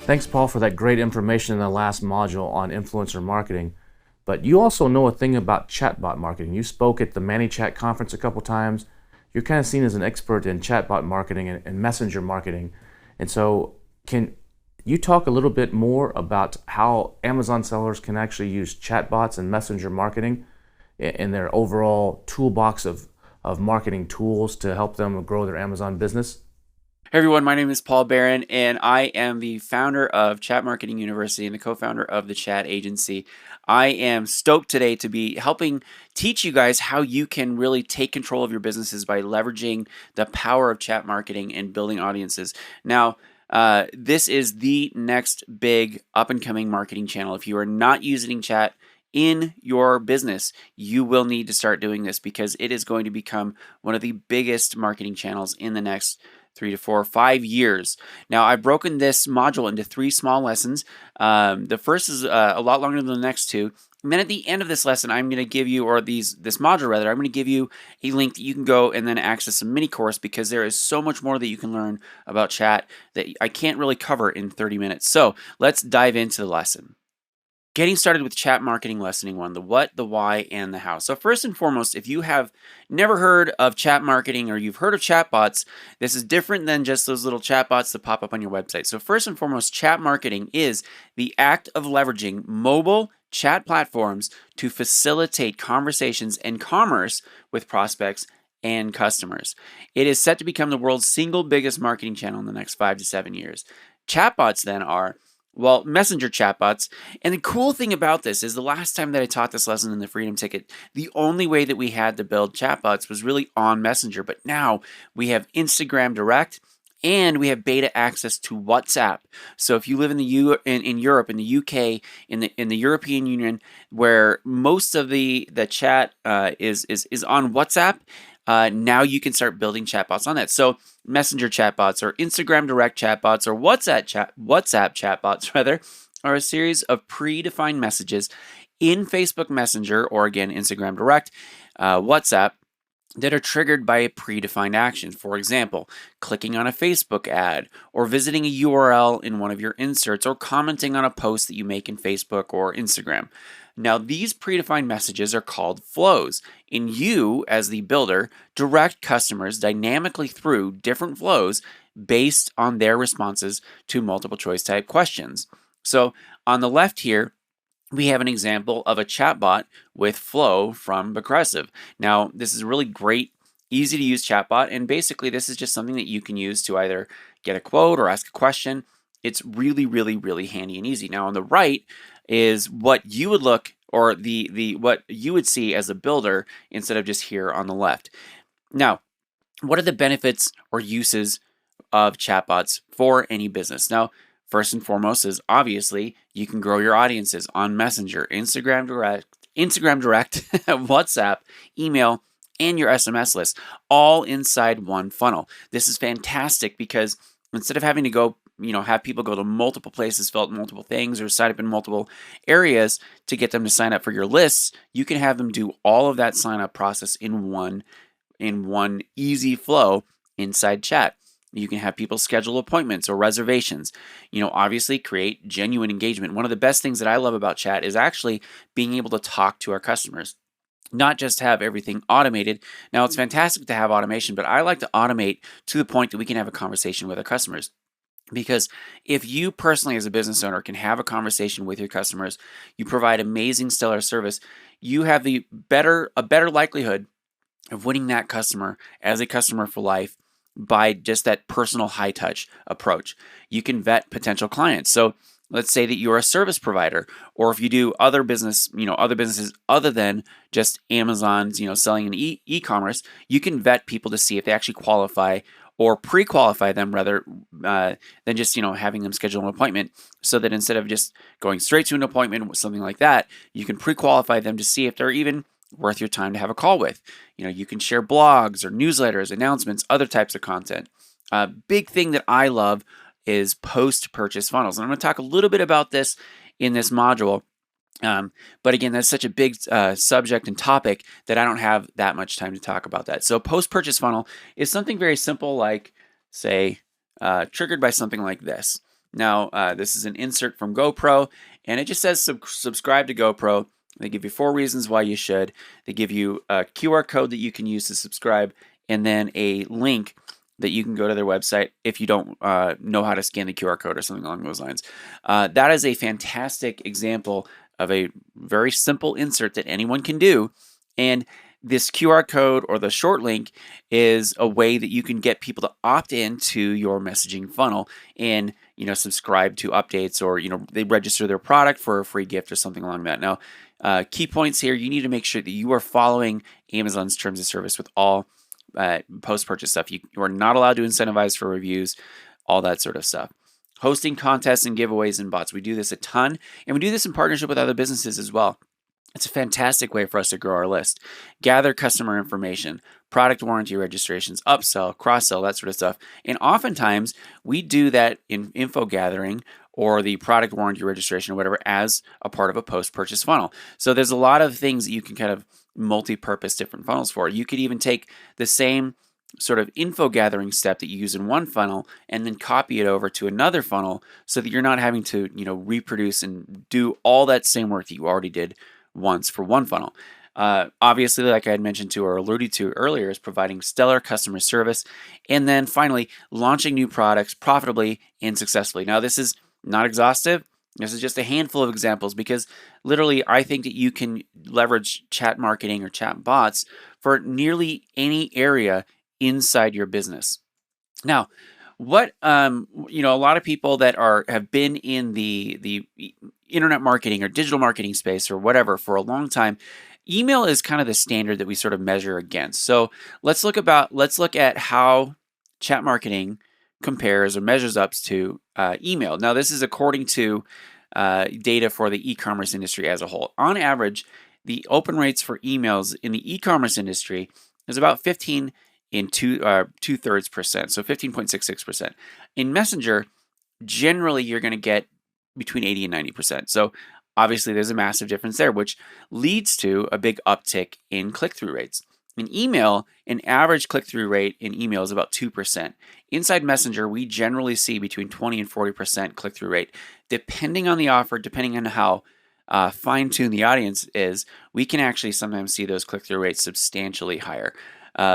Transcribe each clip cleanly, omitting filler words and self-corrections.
Thanks, Paul, for that great information in the last module on influencer marketing. But you also know a thing about chatbot marketing. You spoke at the ManyChat conference a couple times. You're kind of seen as an expert in chatbot marketing and messenger marketing. And so, can you talk a little bit more about how Amazon sellers can actually use chatbots and messenger marketing in their overall toolbox of marketing tools to help them grow their Amazon business? Hey everyone, my name is Paul Barron, and I am the founder of Chat Marketing University and the co-founder of the Chat Agency. I am stoked today to be helping teach you guys how you can really take control of your businesses by leveraging the power of chat marketing and building audiences. Now, this is the next big up-and-coming marketing channel. If you are not using chat in your business, you will need to start doing this because it is going to become one of the biggest marketing channels in the next 3 to 4 or 5 years. Now, I've broken this module into 3 small lessons. The first is a lot longer than the next 2. And then at the end of this lesson, I'm going to give you, or this module rather, I'm going to give you a link that you can go and then access a mini course because there is so much more that you can learn about chat that I can't really cover in 30 minutes. So let's dive into the lesson. Getting started with chat marketing lesson 1, the what, the why, and the how. So first and foremost, if you have never heard of chat marketing or you've heard of chatbots, this is different than just those little chatbots that pop up on your website. So first and foremost, chat marketing is the act of leveraging mobile chat platforms to facilitate conversations and commerce with prospects and customers. It is set to become the world's single biggest marketing channel in the next 5 to 7 years. Chatbots then are messenger chatbots. And the cool thing about this is the last time that I taught this lesson in the Freedom Ticket, the only way that we had to build chatbots was really on Messenger. But now we have Instagram Direct and we have beta access to WhatsApp. So if you live in in Europe, in the UK, in the European Union, where most of the chat is on WhatsApp, now you can start building chatbots on that. So Messenger chatbots or Instagram Direct chatbots or WhatsApp chatbots rather are a series of predefined messages in Facebook Messenger or again Instagram Direct, WhatsApp that are triggered by a predefined action. For example, clicking on a Facebook ad or visiting a URL in one of your inserts or commenting on a post that you make in Facebook or Instagram. Now, these predefined messages are called flows, and you, as the builder, direct customers dynamically through different flows based on their responses to multiple choice type questions. So on the left here, we have an example of a chatbot with Flow from Progressive. Now, this is a really great, easy to use chatbot, and basically this is just something that you can use to either get a quote or ask a question. It's really, really, really handy and easy. Now, on the right is what you would look or what you would see as a builder instead of just here on the left. Now, what are the benefits or uses of chatbots for any business? Now, first and foremost is obviously you can grow your audiences on Messenger, Instagram Direct, WhatsApp, email, and your SMS list, all inside one funnel. This is fantastic because instead of having to go, have people go to multiple places, fill out multiple things, or sign up in multiple areas to get them to sign up for your lists, you can have them do all of that sign up process in one easy flow inside chat. You can have people schedule appointments or reservations. Obviously create genuine engagement. One of the best things that I love about chat is actually being able to talk to our customers, not just have everything automated. Now, it's fantastic to have automation, but I like to automate to the point that we can have a conversation with our customers. Because if you personally as a business owner can have a conversation with your customers, you provide amazing stellar service, you have a better likelihood of winning that customer as a customer for life by just that personal high touch approach. You can vet potential clients. So let's say that you're a service provider, or if you do other businesses other than just Amazon's, selling in e-commerce, you can vet people to see if they actually qualify or pre-qualify them rather than just, having them schedule an appointment, so that instead of just going straight to an appointment with something like that, you can pre-qualify them to see if they're even worth your time to have a call with. You can share blogs or newsletters, announcements, other types of content. Big thing that I love is post-purchase funnels. And I'm going to talk a little bit about this in this module. But again, that's such a big subject and topic that I don't have that much time to talk about that. So post-purchase funnel is something very simple like, say, triggered by something like this. Now, this is an insert from GoPro, and it just says subscribe to GoPro. They give you 4 reasons why you should. They give you a QR code that you can use to subscribe, and then a link that you can go to their website if you don't know how to scan the QR code or something along those lines. That is a fantastic example of a very simple insert that anyone can do. And this QR code or the short link is a way that you can get people to opt into your messaging funnel and subscribe to updates, or they register their product for a free gift or something along that. Now, key points here: you need to make sure that you are following Amazon's terms of service with all post-purchase stuff. You are not allowed to incentivize for reviews, all that sort of stuff. Hosting contests and giveaways and bots. We do this a ton, and we do this in partnership with other businesses as well. It's a fantastic way for us to grow our list. Gather customer information, product warranty registrations, upsell, cross-sell, that sort of stuff. And oftentimes, we do that in info gathering or the product warranty registration or whatever as a part of a post-purchase funnel. So there's a lot of things that you can kind of multi-purpose different funnels for. You could even take the same sort of info gathering step that you use in one funnel and then copy it over to another funnel so that you're not having to, reproduce and do all that same work that you already did once for one funnel. Obviously, like I had mentioned to or alluded to earlier, is providing stellar customer service. And then finally, launching new products profitably and successfully. Now, this is not exhaustive. This is just a handful of examples because literally I think that you can leverage chat marketing or chat bots for nearly any area inside your business. Now, what a lot of people that have been in the internet marketing or digital marketing space or whatever for a long time, email is kind of the standard that we sort of measure against. So let's look at how chat marketing compares or measures up to email. Now, this is according to data for the e-commerce industry as a whole. On average, the open rates for emails in the e-commerce industry is about 15 in 2/3%, so 15.66%. In Messenger, generally you're going to get between 80 and 90%. So obviously there's a massive difference there, which leads to a big uptick in click-through rates. In email, an average click-through rate in email is about 2%. Inside Messenger, we generally see between 20 and 40% click-through rate. Depending on the offer, depending on how fine-tuned the audience is, we can actually sometimes see those click-through rates substantially higher.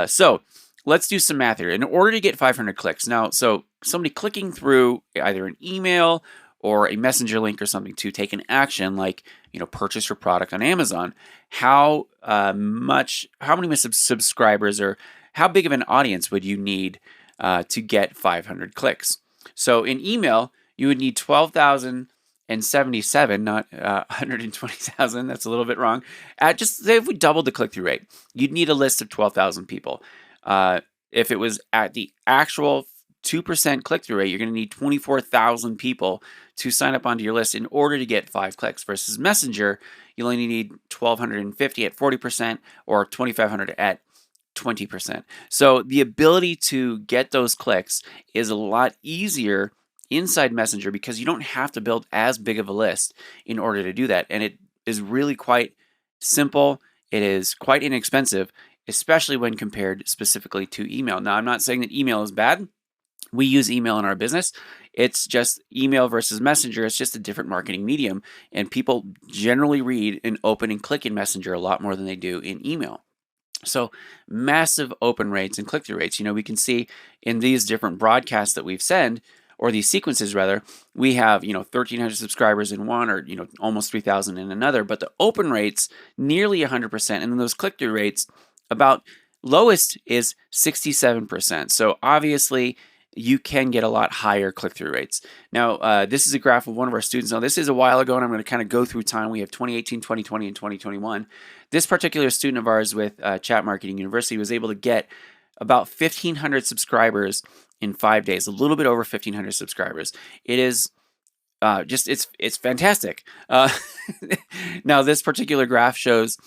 So let's do some math here. In order to get 500 clicks, now, so somebody clicking through either an email or a messenger link or something to take an action like, purchase your product on Amazon, how many subscribers or how big of an audience would you need to get 500 clicks? So in email, you would need 12,077, not 120,000. That's a little bit wrong. Just say if we doubled the click-through rate, you'd need a list of 12,000 people. If it was at the actual 2% click-through rate, you're going to need 24,000 people to sign up onto your list in order to get 5 clicks. Versus Messenger, you only need 1,250 at 40% or 2,500 at 20%. So the ability to get those clicks is a lot easier inside Messenger because you don't have to build as big of a list in order to do that. And it is really quite simple. It is quite inexpensive, especially when compared specifically to email. Now, I'm not saying that email is bad. We use email in our business. It's just email versus Messenger. It's just a different marketing medium. And people generally read and open and click in Messenger a lot more than they do in email. So massive open rates and click-through rates. We can see in these different broadcasts that we've sent, or these sequences rather, we have 1,300 subscribers in one, or almost 3,000 in another. But the open rates nearly 100%, and then those click-through rates about lowest is 67%. So obviously you can get a lot higher click-through rates. Now, this is a graph of one of our students. Now, this is a while ago, and I'm going to kind of go through time. We have 2018, 2020, and 2021. This particular student of ours with Chat Marketing University was able to get about 1,500 subscribers in 5 days, a little bit over 1,500 subscribers. It is it's fantastic. Now, this particular graph shows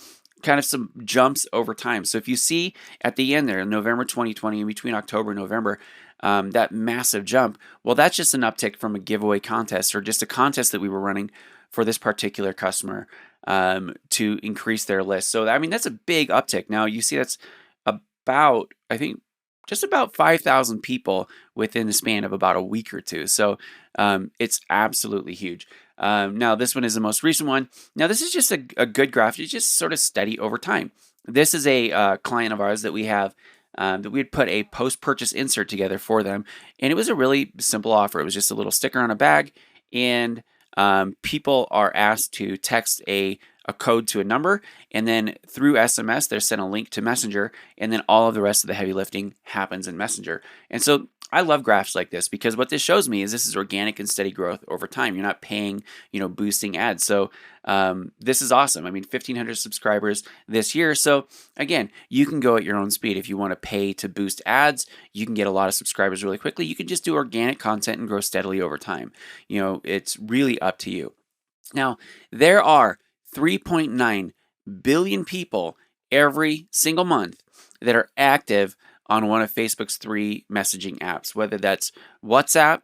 kind of some jumps over time. So if you see at the end there, in November 2020, in between October and November, that massive jump, well, that's just an uptick from a giveaway contest or just a contest that we were running for this particular customer to increase their list. So, that's a big uptick. Now, you see that's about, I think, just about 5,000 people within the span of about a week or two. So it's absolutely huge. Now, this one is the most recent one. Now, this is just a good graph. It's just sort of steady over time. This is a client of ours that we have that we had put a post-purchase insert together for them. And it was a really simple offer. It was just a little sticker on a bag. And people are asked to text a code to a number, and then through SMS, they're sent a link to Messenger, and then all of the rest of the heavy lifting happens in Messenger. And so I love graphs like this because what this shows me is this is organic and steady growth over time. You're not paying, boosting ads. So this is awesome. I mean, 1,500 subscribers this year. So again, you can go at your own speed. If you want to pay to boost ads, you can get a lot of subscribers really quickly. You can just do organic content and grow steadily over time. It's really up to you. Now, there are 3.9 billion people every single month that are active on one of Facebook's 3 messaging apps, whether that's WhatsApp,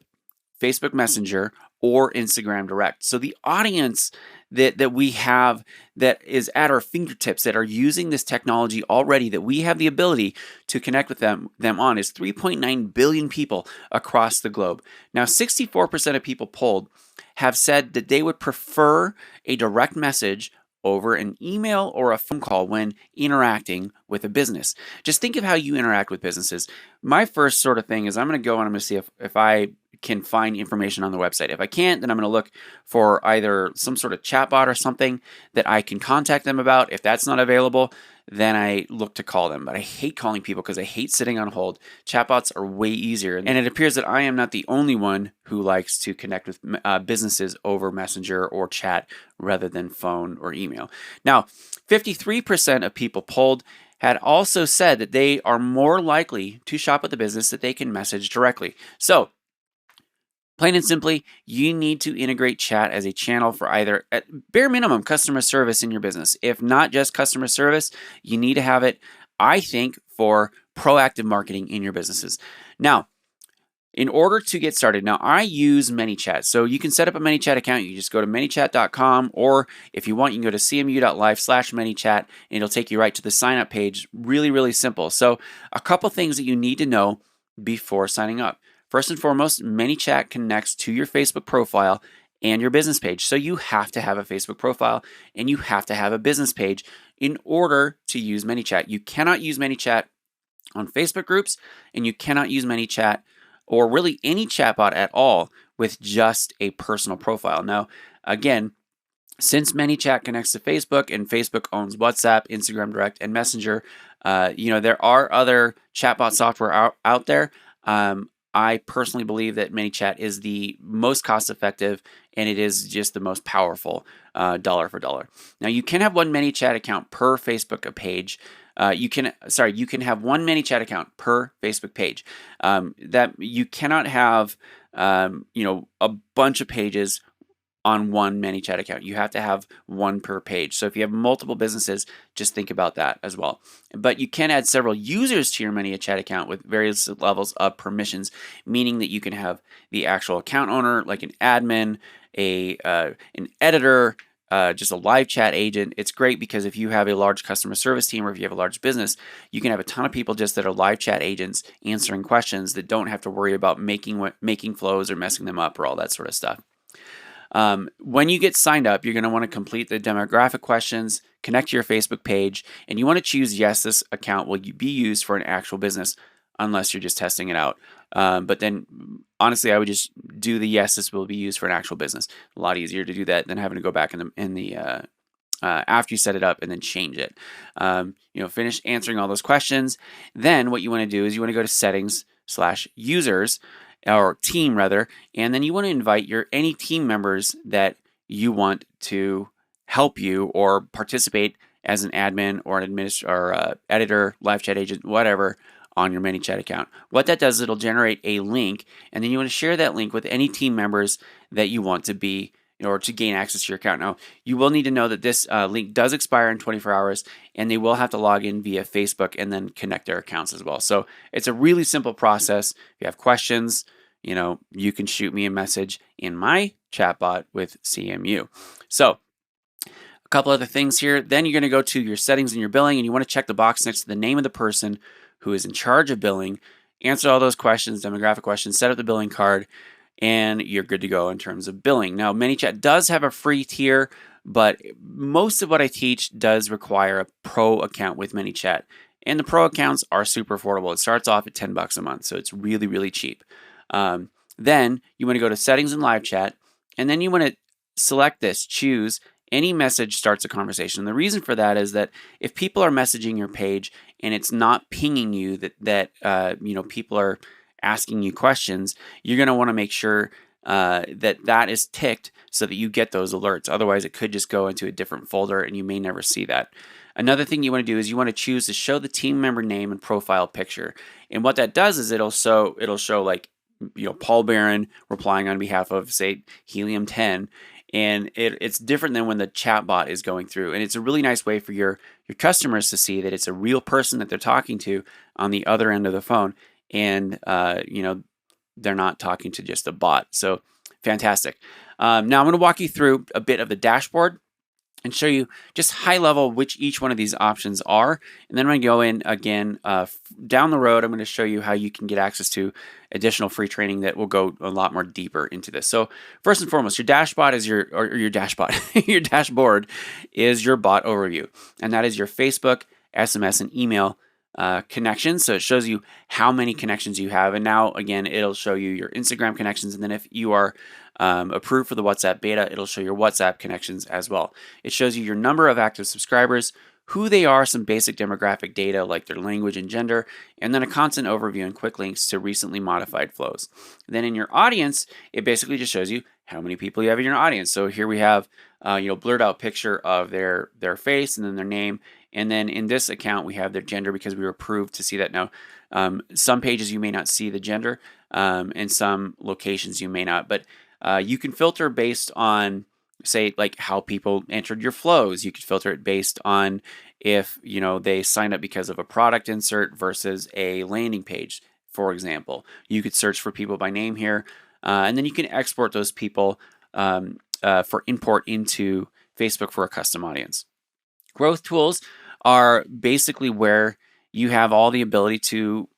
Facebook Messenger, or Instagram Direct. So the audience that we have that is at our fingertips that are using this technology already, that we have the ability to connect with them on, is 3.9 billion people across the globe. Now, 64% of people polled have said that they would prefer a direct message over an email or a phone call when interacting with a business. Just think of how you interact with businesses. My first sort of thing is I'm going to go and I'm going to see if I can find information on the website. If I can't, then I'm going to look for either some sort of chatbot or something that I can contact them about. If that's not available, then I look to call them. But I hate calling people because I hate sitting on hold. Chatbots are way easier. And it appears that I am not the only one who likes to connect with businesses over Messenger or chat rather than phone or email. Now, 53% of people polled had also said that they are more likely to shop with a business that they can message directly. So, plain and simply, you need to integrate chat as a channel for either, at bare minimum, customer service in your business. If not just customer service, you need to have it, I think, for proactive marketing in your businesses. Now, in order to get started, now I use ManyChat. So you can set up a ManyChat account. You just go to ManyChat.com, or if you want, you can go to cmu.live/ManyChat, and it'll take you right to the sign up page. Really, really simple. So a couple things that you need to know before signing up. First and foremost, ManyChat connects to your Facebook profile and your business page. So you have to have a Facebook profile and you have to have a business page in order to use ManyChat. You cannot use ManyChat on Facebook groups, and you cannot use ManyChat or really any chatbot at all with just a personal profile. Now, again, since ManyChat connects to Facebook and Facebook owns WhatsApp, Instagram Direct, and Messenger, there are other chatbot software out there. I personally believe that ManyChat is the most cost-effective, and it is just the most powerful dollar for dollar. Now, you can have one ManyChat account per Facebook page. You can have one ManyChat account per Facebook page. That you cannot have, a bunch of pages on one ManyChat account. You have to have one per page. So if you have multiple businesses, just think about that as well. But you can add several users to your ManyChat account with various levels of permissions, meaning that you can have the actual account owner, like an admin, an editor, just a live chat agent. It's great because if you have a large customer service team or if you have a large business, you can have a ton of people just that are live chat agents answering questions that don't have to worry about making flows or messing them up or all that sort of stuff. When you get signed up, you're going to want to complete the demographic questions, connect to your Facebook page, and you want to choose yes, this account will be used for an actual business, unless you're just testing it out. But then, honestly, I would just do the yes, this will be used for an actual business. A lot easier to do that than having to go back in the after you set it up and then change it. Finish answering all those questions. Then what you want to do is you want to go to settings/users. Or team rather, and then you want to invite any team members that you want to help you or participate as an admin or an editor, live chat agent, whatever, on your ManyChat account. What that does, it'll generate a link, and then you want to share that link with any team members that you want to be in order to gain access to your account. Now, you will need to know that this link does expire in 24 hours, and they will have to log in via Facebook and then connect their accounts as well. So it's a really simple process. If you have questions, you can shoot me a message in my chatbot with CMU. So a couple other things here. Then you're going to go to your settings and your billing, and you want to check the box next to the name of the person who is in charge of billing, answer all those questions, demographic questions, set up the billing card, and you're good to go in terms of billing. Now, ManyChat does have a free tier, but most of what I teach does require a pro account with ManyChat. And the pro accounts are super affordable. It starts off at $10 a month, so it's really, really cheap. Then you want to go to settings and live chat, and then you want to select this, choose any message starts a conversation. And the reason for that is that if people are messaging your page and it's not pinging you that people are asking you questions, you're going to want to make sure that is ticked so that you get those alerts. Otherwise, it could just go into a different folder and you may never see that. Another thing you want to do is you want to choose to show the team member name and profile picture. And what that does is it'll show like, Paul Barron replying on behalf of, say, Helium 10. And it's different than when the chatbot is going through. And it's a really nice way for your customers to see that it's a real person that they're talking to on the other end of the phone. And, they're not talking to just a bot. So fantastic. Now I'm going to walk you through a bit of the dashboard and show you just high level which each one of these options are. And then I'm going to go in again down the road. I'm going to show you how you can get access to additional free training that will go a lot more deeper into this. So first and foremost, your dashboard is your dashboard is your bot overview, and that is your Facebook, SMS, and email connections. So it shows you how many connections you have. And now again, it'll show you your Instagram connections. And then if you are approved for the WhatsApp beta, it'll show your WhatsApp connections as well. It shows you your number of active subscribers, who they are, some basic demographic data like their language and gender, and then a content overview and quick links to recently modified flows. And then in your audience, it basically just shows you how many people you have in your audience. So here we have blurred out picture of their face and then their name. And then in this account, we have their gender because we were approved to see that now. Some pages you may not see the gender, and some locations you may not. But you can filter based on, say, like how people entered your flows. You could filter it based on if they signed up because of a product insert versus a landing page, for example. You could search for people by name here, and then you can export those people for import into Facebook for a custom audience. Growth tools are basically where you have all the ability to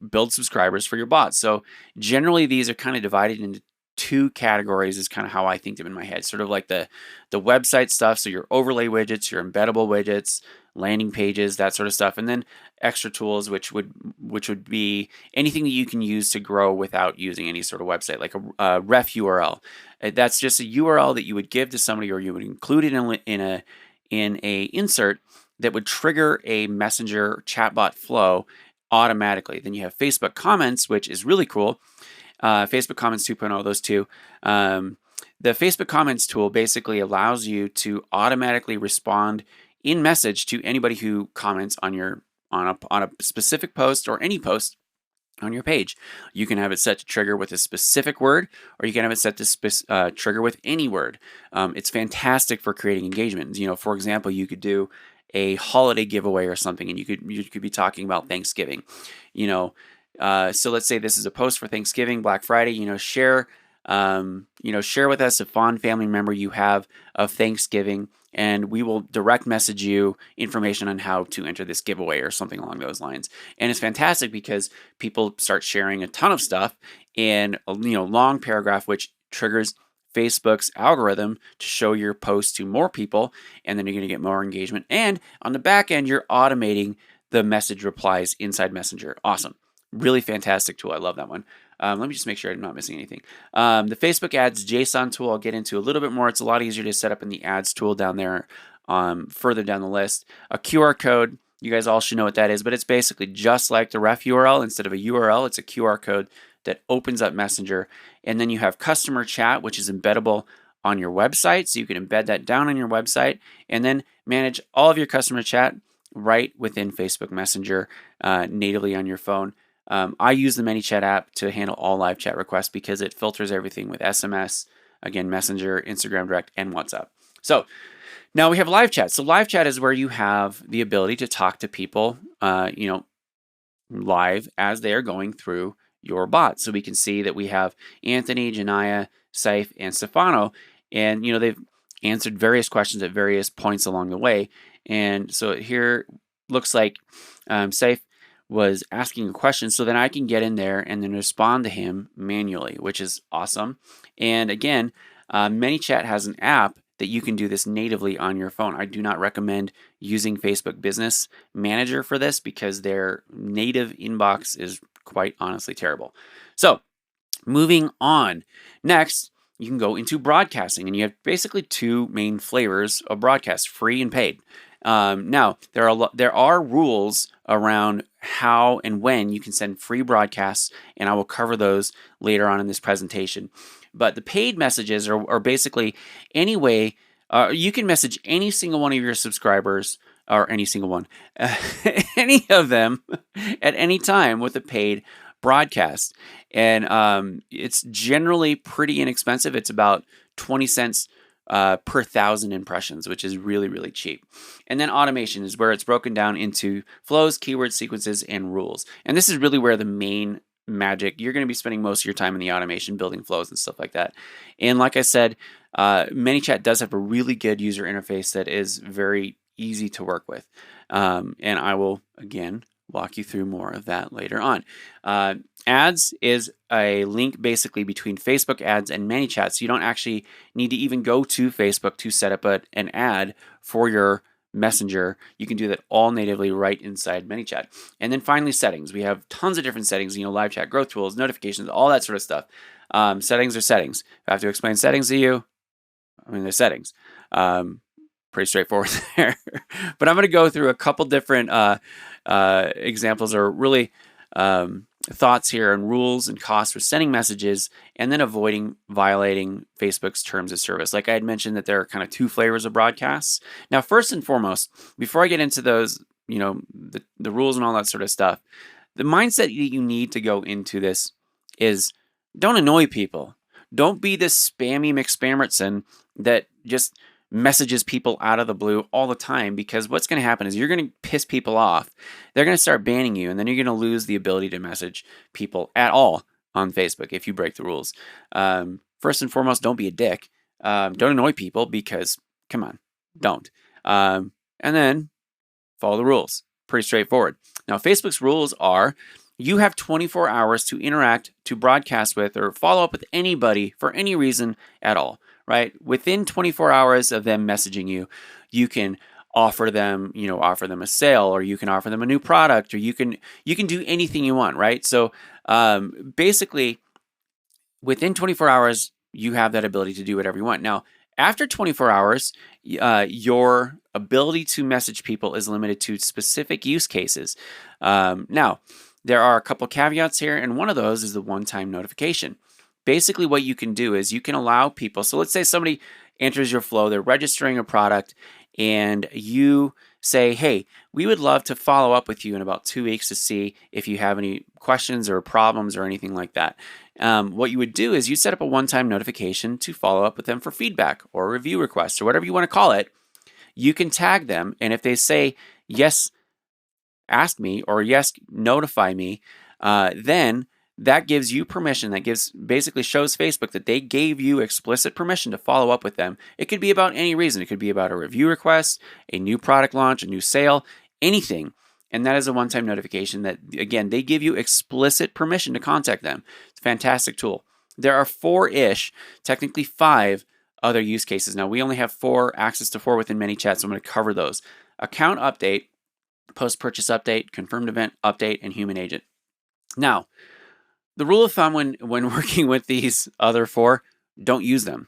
build subscribers for your bots. So generally these are kind of divided into two categories is kind of how I think them in my head. Sort of like the website stuff, so your overlay widgets, your embeddable widgets, landing pages, that sort of stuff, and then extra tools, which would be anything that you can use to grow without using any sort of website, like a ref URL. That's just a URL that you would give to somebody, or you would include it in a insert that would trigger a Messenger chatbot flow automatically. Then you have Facebook comments, which is really cool. Facebook comments 2.0, those two. The Facebook comments tool basically allows you to automatically respond in message to anybody who comments on a specific post or any post on your page. You can have it set to trigger with a specific word, or you can have it set to trigger with any word. It's fantastic for creating engagement. For example, you could do a holiday giveaway or something, and you could be talking about Thanksgiving. So let's say this is a post for Thanksgiving, Black Friday. Share with us a fond family member you have of Thanksgiving, and we will direct message you information on how to enter this giveaway or something along those lines. And it's fantastic because people start sharing a ton of stuff in a long paragraph, which triggers Facebook's algorithm to show your post to more people, and then you're going to get more engagement. And on the back end, you're automating the message replies inside Messenger. Awesome. Really fantastic tool. I love that one. Let me just make sure I'm not missing anything. The Facebook ads JSON tool I'll get into a little bit more. It's a lot easier to set up in the ads tool down there, further down the list. A QR code, you guys all should know what that is, but it's basically just like the ref URL. Instead of a URL, it's a QR code that opens up Messenger. And then you have customer chat, which is embeddable on your website. So you can embed that down on your website and then manage all of your customer chat right within Facebook Messenger natively on your phone. I use the ManyChat app to handle all live chat requests because it filters everything with SMS, again, Messenger, Instagram Direct, and WhatsApp. So now we have live chat. So live chat is where you have the ability to talk to people, live as they are going through your bot. So we can see that we have Anthony, Janaya, Saif, and Stefano, and they've answered various questions at various points along the way. And so here looks like Saif was asking a question, so then I can get in there and then respond to him manually, which is awesome. And again, ManyChat has an app that you can do this natively on your phone. I do not recommend using Facebook Business Manager for this because their native inbox is quite honestly terrible. So moving on. Next, you can go into broadcasting, and you have basically two main flavors of broadcast: free and paid. Now, there are rules around how and when you can send free broadcasts, and I will cover those later on in this presentation. But the paid messages are basically any way you can message any single one of your subscribers, or any single one, any of them at any time with a paid broadcast. And it's generally pretty inexpensive. It's about 20 cents per 1,000 impressions, which is really, really cheap. And then automation is where it's broken down into flows, keywords, sequences, and rules. And this is really where the main magic, you're going to be spending most of your time in the automation, building flows and stuff like that. And like I said, ManyChat does have a really good user interface that is very easy to work with. And I will, again, walk you through more of that later on. Ads is a link basically between Facebook ads and ManyChat. So you don't actually need to even go to Facebook to set up an ad for your Messenger. You can do that all natively right inside ManyChat. And then finally, settings. We have tons of different settings, live chat, growth tools, notifications, all that sort of stuff. Settings are settings. If I have to explain settings to you, they're settings. Pretty straightforward there. But I'm going to go through a couple different examples, or really thoughts here on rules and costs for sending messages, and then avoiding violating Facebook's terms of service. Like I had mentioned, that there are kind of two flavors of broadcasts. Now, first and foremost, before I get into those, the rules and all that sort of stuff, the mindset that you need to go into this is don't annoy people. Don't be this spammy McSpammerson that just messages people out of the blue all the time, because what's going to happen is you're going to piss people off. They're going to start banning you, and then you're going to lose the ability to message people at all on Facebook if you break the rules. First and foremost, don't be a dick. Don't annoy people, because, come on, don't. And then follow the rules. Pretty straightforward. Now, Facebook's rules are: you have 24 hours to interact, to broadcast with, or follow up with anybody for any reason at all. Right? Within 24 hours of them messaging you, you can offer them a sale, or you can offer them a new product, or you can do anything you want, right? So basically, within 24 hours, you have that ability to do whatever you want. Now, after 24 hours, your ability to message people is limited to specific use cases. Now, there are a couple caveats here, and one of those is the one-time notification. Basically, what you can do is you can allow people, so let's say somebody enters your flow, they're registering a product, and you say, hey, we would love to follow up with you in about 2 weeks to see if you have any questions or problems or anything like that. What you would do is you set up a one-time notification to follow up with them for feedback or review requests or whatever you want to call it. You can tag them, and if they say, yes, ask me, or yes, notify me, then that gives you permission. That basically shows Facebook that they gave you explicit permission to follow up with them. It could be about any reason. It could be about a review request, a new product launch, a new sale, anything. And that is a one-time notification that, again, they give you explicit permission to contact them. It's a fantastic tool. There are 4-ish, technically 5 other use cases. Now, we only have access to 4 within ManyChat, so I'm going to cover those. Account update, post-purchase update, confirmed event update, and human agent. Now, the rule of thumb when working with these other 4, don't use them.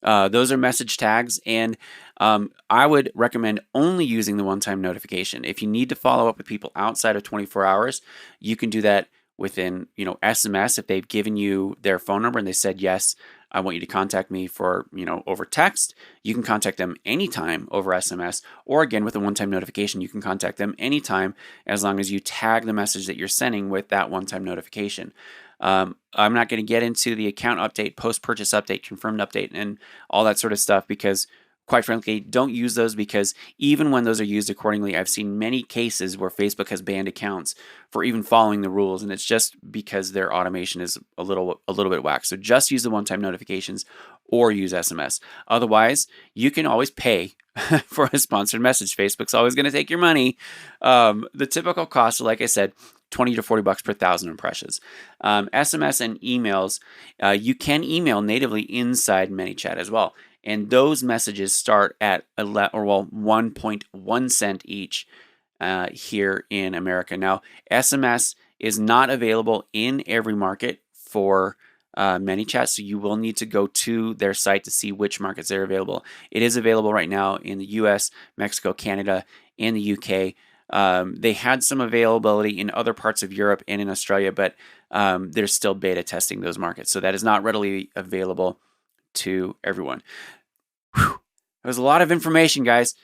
Those are message tags, and I would recommend only using the one-time notification. If you need to follow up with people outside of 24 hours, you can do that within SMS. If they've given you their phone number and they said, yes, I want you to contact me for over text, you can contact them anytime over SMS, or again with a one-time notification, you can contact them anytime as long as you tag the message that you're sending with that one-time notification. I'm not going to get into the account update, post-purchase update, confirmed update, and all that sort of stuff, because quite frankly, don't use those, because even when those are used accordingly, I've seen many cases where Facebook has banned accounts for even following the rules, and it's just because their automation is a little bit whack. So just use the one-time notifications or use SMS. Otherwise, you can always pay for a sponsored message. Facebook's always going to take your money. The typical cost, like I said, 20 to 40 bucks per 1,000 impressions. SMS and emails, you can email natively inside ManyChat as well. And those messages start at 1.1 cent each here in America. Now, SMS is not available in every market for ManyChat, so you will need to go to their site to see which markets they're available. It is available right now in the US, Mexico, Canada, and the UK. They had some availability in other parts of Europe and in Australia, but they're still beta testing those markets. So that is not readily available to everyone. Whew. That was a lot of information, guys.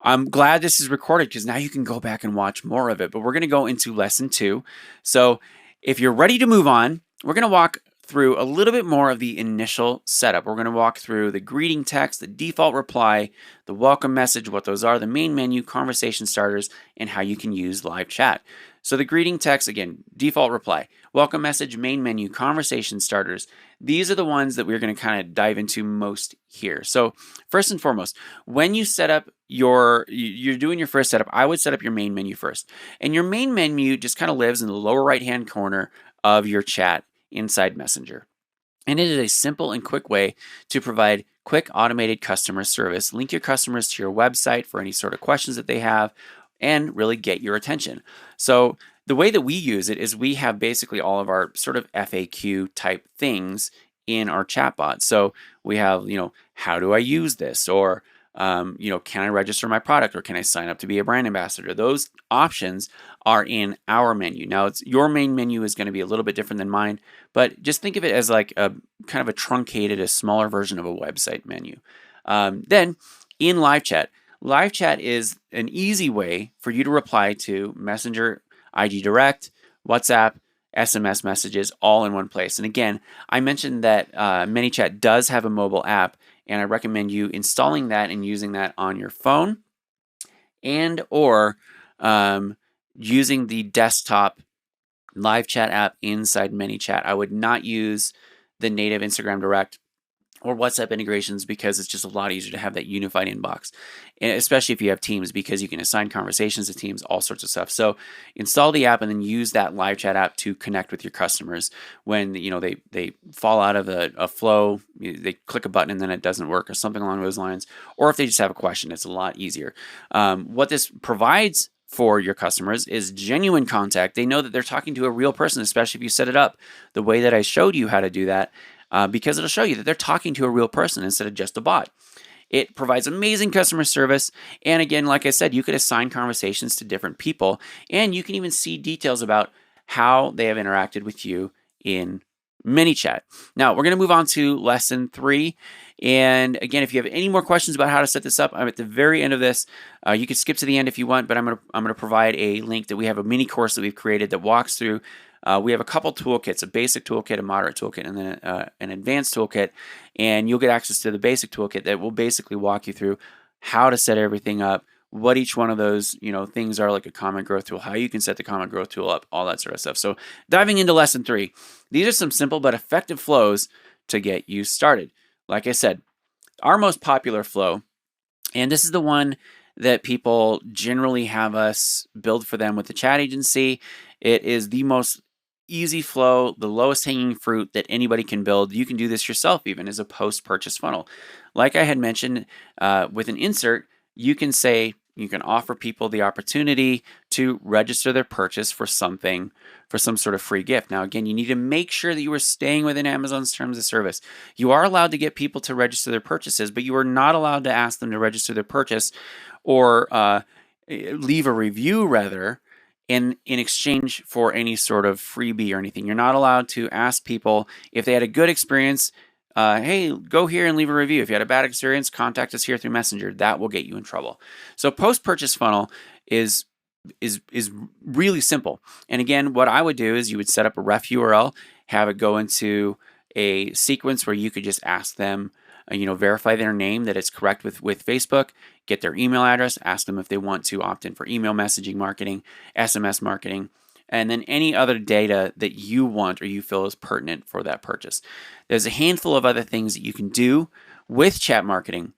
I'm glad this is recorded because now you can go back and watch more of it. But we're going to go into lesson 2. So if you're ready to move on, we're going to walk through a little bit more of the initial setup. We're going to walk through the greeting text, the default reply, the welcome message, what those are, the main menu, conversation starters, and how you can use live chat. So the greeting text, again, default reply, welcome message, main menu, conversation starters. These are the ones that we're going to kind of dive into most here. So first and foremost, when you set up you're doing your first setup, I would set up your main menu first. And your main menu just kind of lives in the lower right-hand corner of your chat inside Messenger. And it is a simple and quick way to provide quick automated customer service, link your customers to your website for any sort of questions that they have, and really get your attention. So the way that we use it is we have basically all of our sort of FAQ type things in our chatbot. So we have, how do I use this? Or, can I register my product, or can I sign up to be a brand ambassador? Those options are in our menu. Now, your main menu is going to be a little bit different than mine, but just think of it as like a kind of a truncated, a smaller version of a website menu. Then in live chat is an easy way for you to reply to Messenger, IG Direct, WhatsApp, SMS messages all in one place. And again, I mentioned that ManyChat does have a mobile app, and I recommend you installing that and using that on your phone, and or using the desktop live chat app inside ManyChat. I would not use the native Instagram Direct or WhatsApp integrations because it's just a lot easier to have that unified inbox, and especially if you have Teams, because you can assign conversations to Teams, all sorts of stuff. So install the app and then use that live chat app to connect with your customers when they fall out of a flow, they click a button and then it doesn't work or something along those lines, or if they just have a question, it's a lot easier. What this provides for your customers is genuine contact. They know that they're talking to a real person, especially if you set it up the way that I showed you how to do that. Because it'll show you that they're talking to a real person instead of just a bot. It provides amazing customer service. And again, like I said, you could assign conversations to different people, and you can even see details about how they have interacted with you in ManyChat. Now, we're going to move on to lesson 3. And again, if you have any more questions about how to set this up, I'm at the very end of this. You can skip to the end if you want, but I'm going to provide a link that we have a mini course that we've created that walks through. We have a couple toolkits, a basic toolkit, a moderate toolkit, and then an advanced toolkit. And you'll get access to the basic toolkit that will basically walk you through how to set everything up, what each one of those things are, like a common growth tool, how you can set the common growth tool up, all that sort of stuff. So diving into lesson 3, these are some simple but effective flows to get you started. Like I said, our most popular flow, and this is the one that people generally have us build for them with the chat agency. It is the most easy flow, the lowest hanging fruit that anybody can build. You can do this yourself even as a post-purchase funnel. Like I had mentioned, with an insert, you can offer people the opportunity to register their purchase for some sort of free gift. Now, again, you need to make sure that you are staying within Amazon's terms of service. You are allowed to get people to register their purchases, but you are not allowed to ask them to register their purchase or leave a review, rather, in exchange for any sort of freebie or anything. You're not allowed to ask people if they had a good experience, hey, go here and leave a review. If you had a bad experience, contact us here through Messenger. That will get you in trouble. So post-purchase funnel is really simple. And again, what I would do is you would set up a ref URL, have it go into a sequence where you could just ask them, verify their name, that it's correct with Facebook, get their email address, ask them if they want to opt in for email messaging marketing, SMS marketing, and then any other data that you want or you feel is pertinent for that purchase. There's a handful of other things that you can do with chat marketing.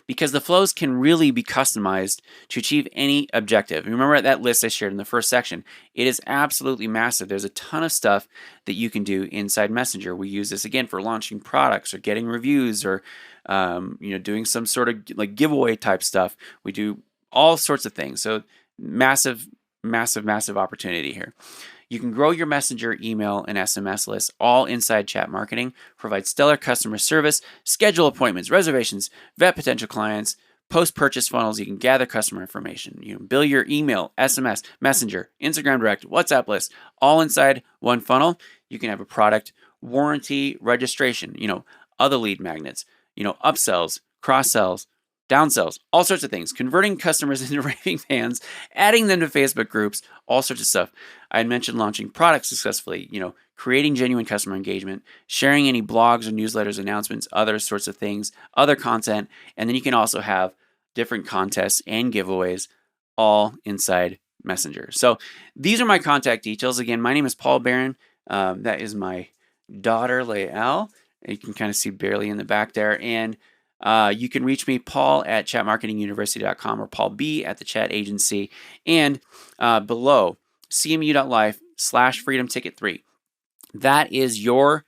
because the flows can really be customized to achieve any objective. Remember that list I shared in the first section? It is absolutely massive. There's a ton of stuff that you can do inside Messenger. We use this again for launching products or getting reviews or doing some sort of like giveaway type stuff. We do all sorts of things. So massive, massive, massive opportunity here. You can grow your Messenger, email, and SMS lists all inside Chat Marketing, provide stellar customer service, schedule appointments, reservations, vet potential clients, post-purchase funnels. You can gather customer information. You can build your email, SMS, Messenger, Instagram Direct, WhatsApp list, all inside one funnel. You can have a product warranty registration, other lead magnets, upsells, cross-sells, downsells, all sorts of things, converting customers into raving fans, adding them to Facebook groups, all sorts of stuff. I had mentioned launching products successfully, creating genuine customer engagement, sharing any blogs or newsletters, announcements, other sorts of things, other content. And then you can also have different contests and giveaways all inside Messenger. So these are my contact details. Again, my name is Paul Barron. That is my daughter, Lael. You can kind of see barely in the back there. And you can reach me, Paul at chatmarketinguniversity.com or Paul B at the Chat Agency. And below, cmu.life/freedom ticket 3. That is your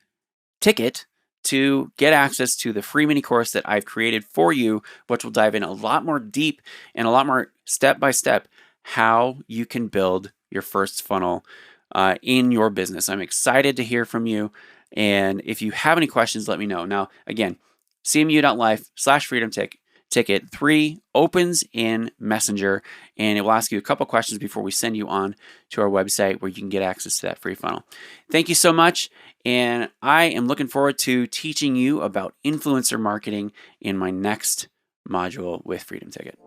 ticket to get access to the free mini course that I've created for you, which will dive in a lot more deep and a lot more step-by-step how you can build your first funnel in your business. I'm excited to hear from you. And if you have any questions, let me know. Now, again, cmu.life/freedom ticket 3 opens in Messenger, and it will ask you a couple questions before we send you on to our website where you can get access to that free funnel. Thank you so much, and I am looking forward to teaching you about influencer marketing in my next module with Freedom Ticket.